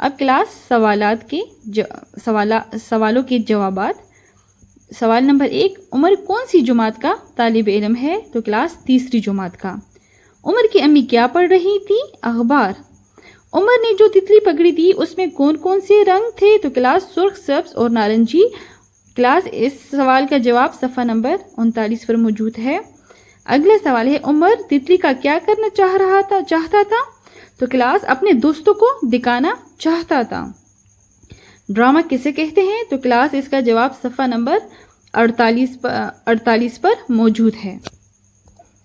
اب کلاس سوالوں کے جوابات. سوال نمبر 1، عمر کون سی جماعت کا طالب علم ہے؟ تو کلاس تیسری جماعت کا. عمر کی امی کیا پڑھ رہی تھی؟ اخبار. عمر نے جو تتلی پکڑی تھی اس میں کون کون سے رنگ تھے؟ تو کلاس سرخ، سبز اور نارنجی. کلاس اس سوال کا جواب صفحہ نمبر 39 پر موجود ہے. اگلا سوال ہے، عمر تتلی کا کیا کرنا چاہتا تھا؟ تو کلاس اپنے دوستوں کو دکھانا چاہتا تھا. ڈرامہ کسے کہتے ہیں؟ تو کلاس اس کا جواب صفحہ نمبر 48 پر موجود ہے.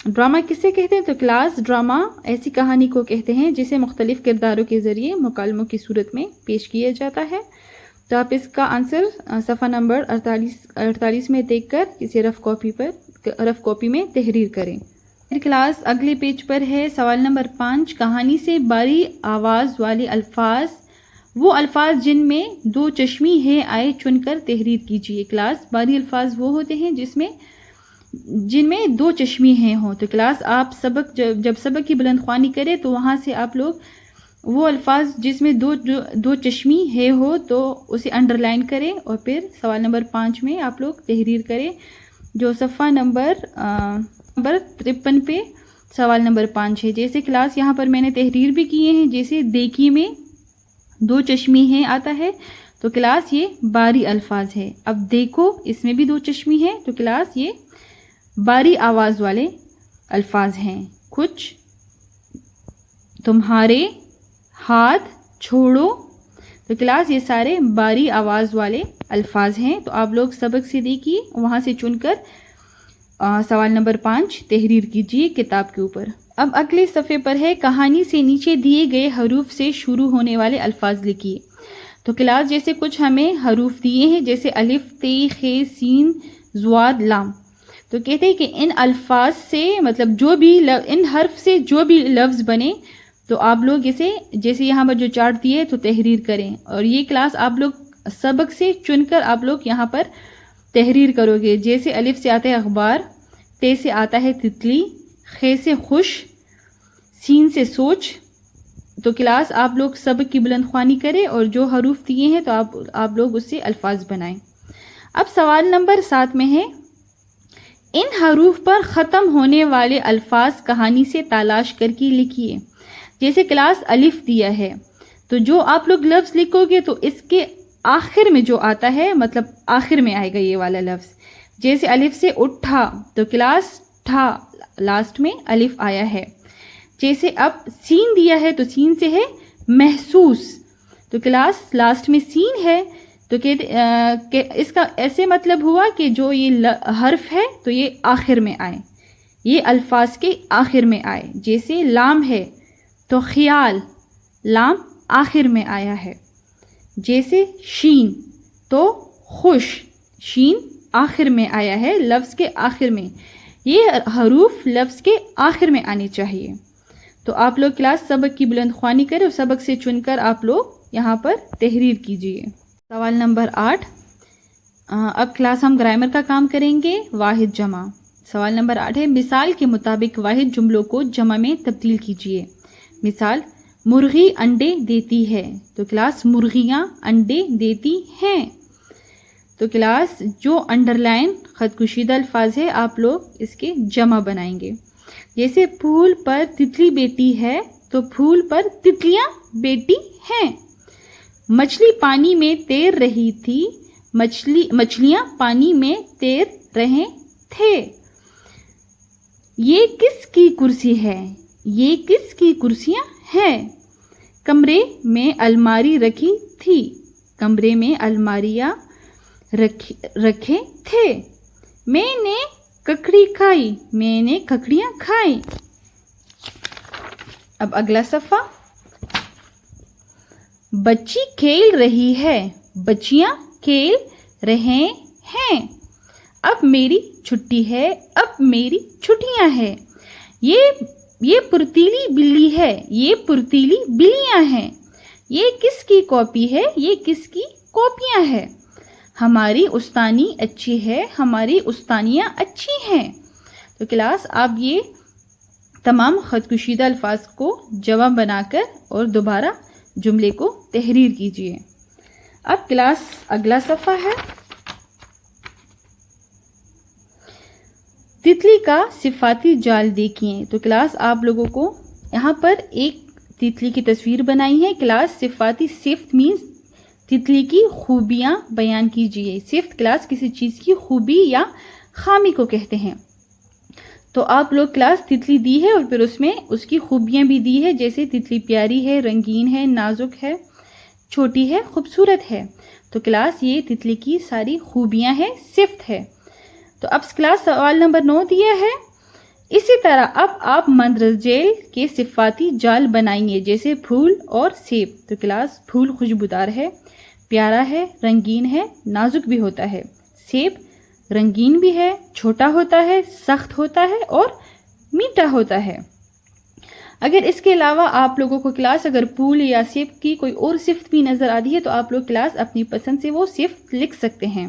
ڈرامہ کسے کہتے ہیں؟ تو کلاس ڈرامہ ایسی کہانی کو کہتے ہیں جسے مختلف کرداروں کے ذریعے مکالموں کی صورت میں پیش کیا جاتا ہے. تو آپ اس کا آنسر صفحہ نمبر 48 میں دیکھ کر کسی رف کاپی میں تحریر کریں. کلاس اگلے پیج پر ہے. سوال نمبر 5، کہانی سے باری آواز والے الفاظ، وہ الفاظ جن میں دو چشمی ہے آئے چن کر تحریر کیجیے. کلاس باری الفاظ وہ ہوتے ہیں جن میں دو چشمی ہیں ہوں. تو کلاس آپ جب سبق کی بلند خوانی کریں تو وہاں سے آپ لوگ وہ الفاظ جس میں دو چشمی ہے ہو تو اسے انڈر لائن کریں اور پھر سوال نمبر 5 میں آپ لوگ تحریر کریں جو صفحہ نمبر 53 پہ سوال نمبر 5 ہے. جیسے کلاس یہاں پر میں نے تحریر بھی کیے ہیں، جیسے دیکھی میں دو چشمی ہیں آتا ہے تو کلاس یہ باری الفاظ ہے. اب دیکھو اس میں بھی دو چشمی ہے تو کلاس یہ باری آواز والے الفاظ ہیں. کچھ، تمہارے، ہاتھ چھوڑو. تو کلاس یہ سارے باری آواز والے الفاظ ہیں. تو آپ لوگ سبق سے دیکھیے، وہاں سے چن کر سوال نمبر 5 تحریر کیجیے کتاب کے اوپر. اب اگلے صفحے پر ہے، کہانی سے نیچے دیے گئے حروف سے شروع ہونے والے الفاظ لکھیے. تو کلاس جیسے کچھ ہمیں حروف دیے ہیں جیسے الف، تے، خے، سین، ضاد، لام. تو کہتے ہیں کہ ان الفاظ سے مطلب ان حرف سے جو بھی لفظ بنے تو آپ لوگ اسے جیسے یہاں پر جو چارٹ دیے تو تحریر کریں. اور یہ کلاس آپ لوگ سبق سے چن کر آپ لوگ یہاں پر تحریر کرو گے. جیسے الف سے آتا ہے اخبار، تے سے آتا ہے تتلی، خے سے خوش، سین سے سوچ. تو کلاس آپ لوگ سبق کی بلند خوانی کریں اور جو حروف دیے ہیں تو آپ لوگ اس سے الفاظ بنائیں. اب سوال نمبر 7 میں ہے، ان حروف پر ختم ہونے والے الفاظ کہانی سے تلاش کر کے لکھیے. جیسے کلاس الف دیا ہے تو جو آپ لوگ لفظ لکھو گے تو اس کے آخر میں جو آتا ہے مطلب آخر میں آئے گا یہ والا لفظ. جیسے الف سے اٹھا تو کلاس ٹھا لاسٹ میں الف آیا ہے. جیسے اب سین دیا ہے تو سین سے ہے محسوس تو کلاس لاسٹ میں سین ہے. تو اس کا ایسے مطلب ہوا کہ جو یہ حرف ہے تو یہ آخر میں آئے، یہ الفاظ کے آخر میں آئے. جیسے لام ہے تو خیال، لام آخر میں آیا ہے. جیسے شین تو خوش، شین آخر میں آیا ہے لفظ کے آخر میں. یہ حروف لفظ کے آخر میں آنے چاہیے. تو آپ لوگ کلاس سبق کی بلند خوانی کریں اور سبق سے چن کر آپ لوگ یہاں پر تحریر کیجیے. سوال نمبر 8، اب کلاس ہم گرامر کا کام کریں گے. واحد جمع. سوال نمبر 8 ہے، مثال کے مطابق واحد جملوں کو جمع میں تبدیل کیجیے. مثال، مرغی انڈے دیتی ہے تو کلاس مرغیاں انڈے دیتی ہیں. تو کلاس جو انڈر لائن خط کشیدہ الفاظ ہے آپ لوگ اس کے جمع بنائیں گے. جیسے پھول پر تتلی بیٹی ہے تو پھول پر تتلیاں بیٹی ہیں. مچھلی پانی میں تیر رہی تھی، مچھلیاں پانی میں تیر رہے تھے. یہ کس کی کرسی ہے؟ یہ کس کی کرسیاں ہیں؟ کمرے میں الماری رکھی تھی، کمرے میں الماریاں رکھے تھے. میں نے ککڑی کھائی، میں نے ککڑیاں کھائیں. اب اگلا صفحہ، بچی کھیل رہی ہے، بچیاں کھیل رہے ہیں. اب میری چھٹی ہے، اب میری چھٹیاں ہیں. یہ پرتیلی بلی ہے، یہ پرتیلی بلیاں ہیں. یہ کس کی کاپی ہے؟ یہ کس کی کاپیاں ہیں. ہماری استانی اچھی ہے، ہماری استانیاں اچھی ہیں. تو کلاس آپ یہ تمام خط کشیدہ الفاظ کو جمع بنا کر اور دوبارہ جملے کو تحریر کیجیے۔ اب کلاس اگلا صفحہ ہے، تتلی کا صفاتی جال دیکھیے۔ تو کلاس آپ لوگوں کو یہاں پر ایک تتلی کی تصویر بنائی ہے۔ کلاس صفاتی، صفت مینس تتلی کی خوبیاں بیان کیجیے۔ صفت کلاس کسی چیز کی خوبی یا خامی کو کہتے ہیں۔ تو آپ لوگ کلاس تتلی دی ہے اور پھر اس میں اس کی خوبیاں بھی دی ہے، جیسے تتلی پیاری ہے، رنگین ہے، نازک ہے، چھوٹی ہے، خوبصورت ہے۔ تو کلاس یہ تتلی کی ساری خوبیاں ہیں، صفت ہے۔ تو اب کلاس سوال نمبر 9 دیا ہے، اسی طرح اب آپ مندرجہ کے صفاتی جال بنائیے، جیسے پھول اور سیب۔ تو کلاس پھول خوشبودار ہے، پیارا ہے، رنگین ہے، نازک بھی ہوتا ہے۔ سیب رنگین بھی ہے، چھوٹا ہوتا ہے، سخت ہوتا ہے اور میٹھا ہوتا ہے۔ اگر اس کے علاوہ آپ لوگوں کو کلاس اگر پھول یا سیب کی کوئی اور صفت بھی نظر آتی ہے تو آپ لوگ کلاس اپنی پسند سے وہ صفت لکھ سکتے ہیں۔